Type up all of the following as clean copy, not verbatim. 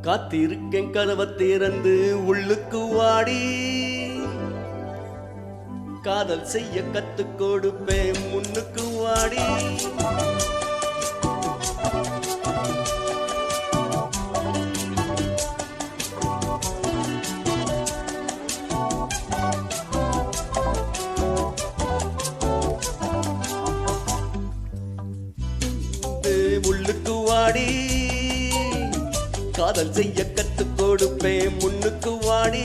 காத்திருக்கேன் கதவை திறந்து உள்ளுக்கு வாடி, காதல் செய்ய கத்துக் கொடுப்பேன் முன்னுக்கு வாடி. உள்ளுக்கு வாடி, காதல் செய்ய கத்துக் கொடுப்பேன் முன்னுக்கு வாடி.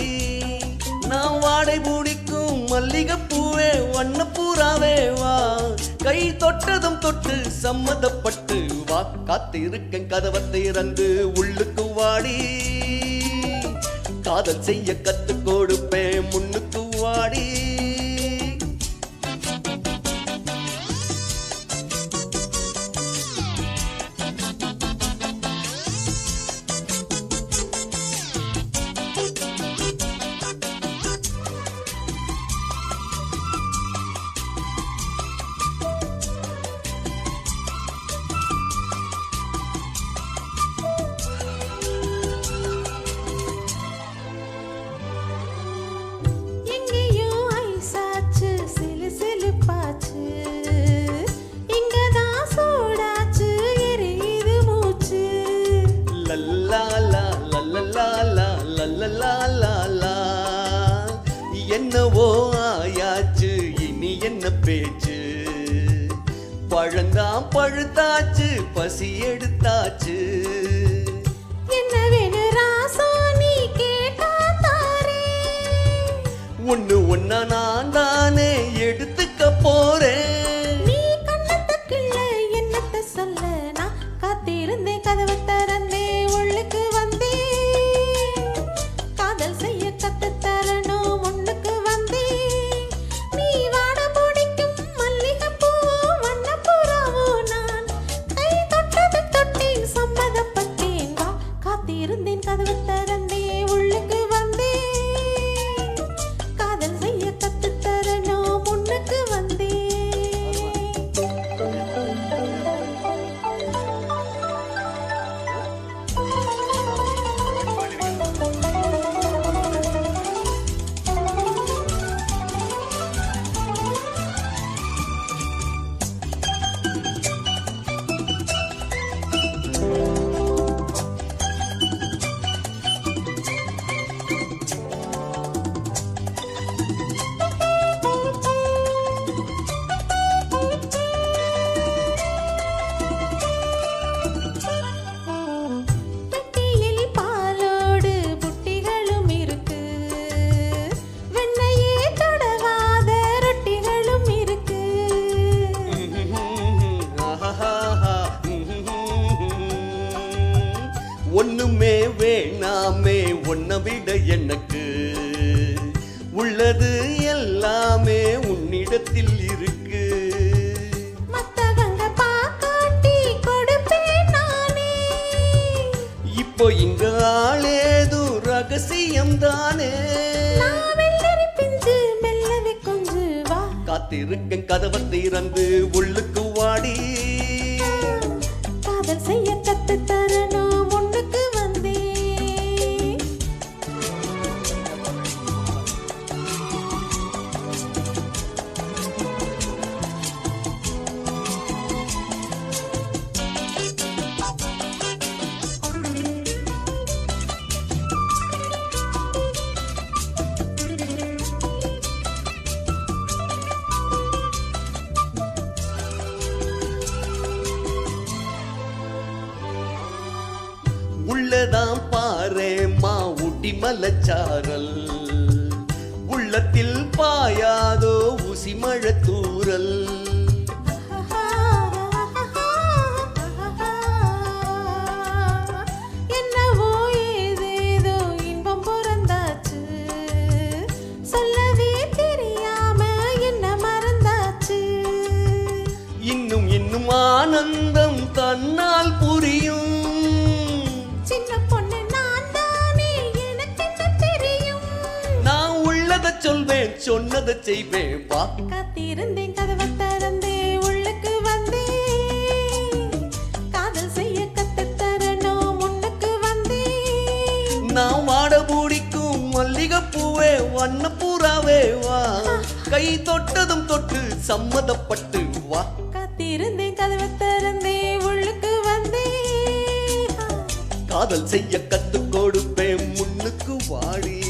நான் வாடை பிடிக்கும் மல்லிகைப்பூவே வண்ணப்பூராவே வா, கை தொட்டதும் தொட்டு சம்மதப்பட்டு வா. காத்திருக்கேன் கதவை திறந்து உள்ளுக்கு வாடி, காதல் செய்ய கத்துக் கொடுப்பேன் முன்னுக்கு வாடி. என்னவோ ஆயாச்சு இனி என்ன பேச்சு, பழங்காம் பழுத்தாச்சு பசி எடுத்தாச்சு. என்ன வேணு ராசா நீ கேட்டா தாரே, ஒண்ணு ஒண்ணா நான் தானே எடுத்துக்க போறேன். நீ கண்ணத்துக்குள்ள என்னத்த சொல்ல, நான் காத்திருந்தேன் கதவை திறந்தே உள்ளுக்கு வந்தே, காதல் செய்ய கத்து தரணும் முன்னுக்கு வந்தே. நீ வாட பிடிக்கும் மல்லிகைப்பூ வண்ணப்பூராவோ, நான் கை தொட்டது தொட்டேன் சம்மதப்பட்டேன் வா. காத்திருந்தேன் கதவை திறந்தே உள்ளுக்கு வந்தே, காதல் செய்ய கத்து தரணும் முன்னுக்கு வந்தே. ஒண்ணுமே வேணாமே உன்னை விட எனக்கு, உள்ளது எல்லாமே உன்னிடத்தில் இருக்கு. மத்தவங்க பாக்காட்டி கொடுப்பேன் நானே, இப்போ இங்க ஆளேது ரகசியம் தானே. நான் வெள்ளரி பிஞ்சு மெல்லவே கொஞ்சு வா. காத்திருக்கேன் கதவை திறந்து உள்ளுக்கு வாடி, காதல் செய்ய கத்து தரணும் முன்னுக்கு வந்தே. உள்ளதாம் பாரேம்மா ஊட்டி மலச்சாரல், உள்ளத்தில் பாயாதோ ஊசி மழை தூரல். என்னவோ ஏதேதோ இன்பம் பிறந்தாச்சு, சொல்லவே தெரியாம என்ன மறந்தாச்சு. இன்னும் இன்னும் ஆனந்தம் தன்னால் புரியும். சின்ன பொண்ணு நான் தானே, எனக்கு என்ன தெரியும். நான் உள்ளதை சொல்வேன் சொன்னதை செய்வேன் வா. காத்திருந்தேன் கதவை திறந்தே உள்ளுக்கு வந்தே, காதல் செய்ய கத்து தரணும் முன்னுக்கு வண்ணப்பூராவே வா கை தொட்டதும் தொட்டு சம்மதப்பட்டு வா காத்திருந்தேன் கதவை திறந்தேன் உள்ளுக்கு வந்தேன் காதல் செய்ய கத்து கொடுப்பேன் முன்னுக்கு வாடி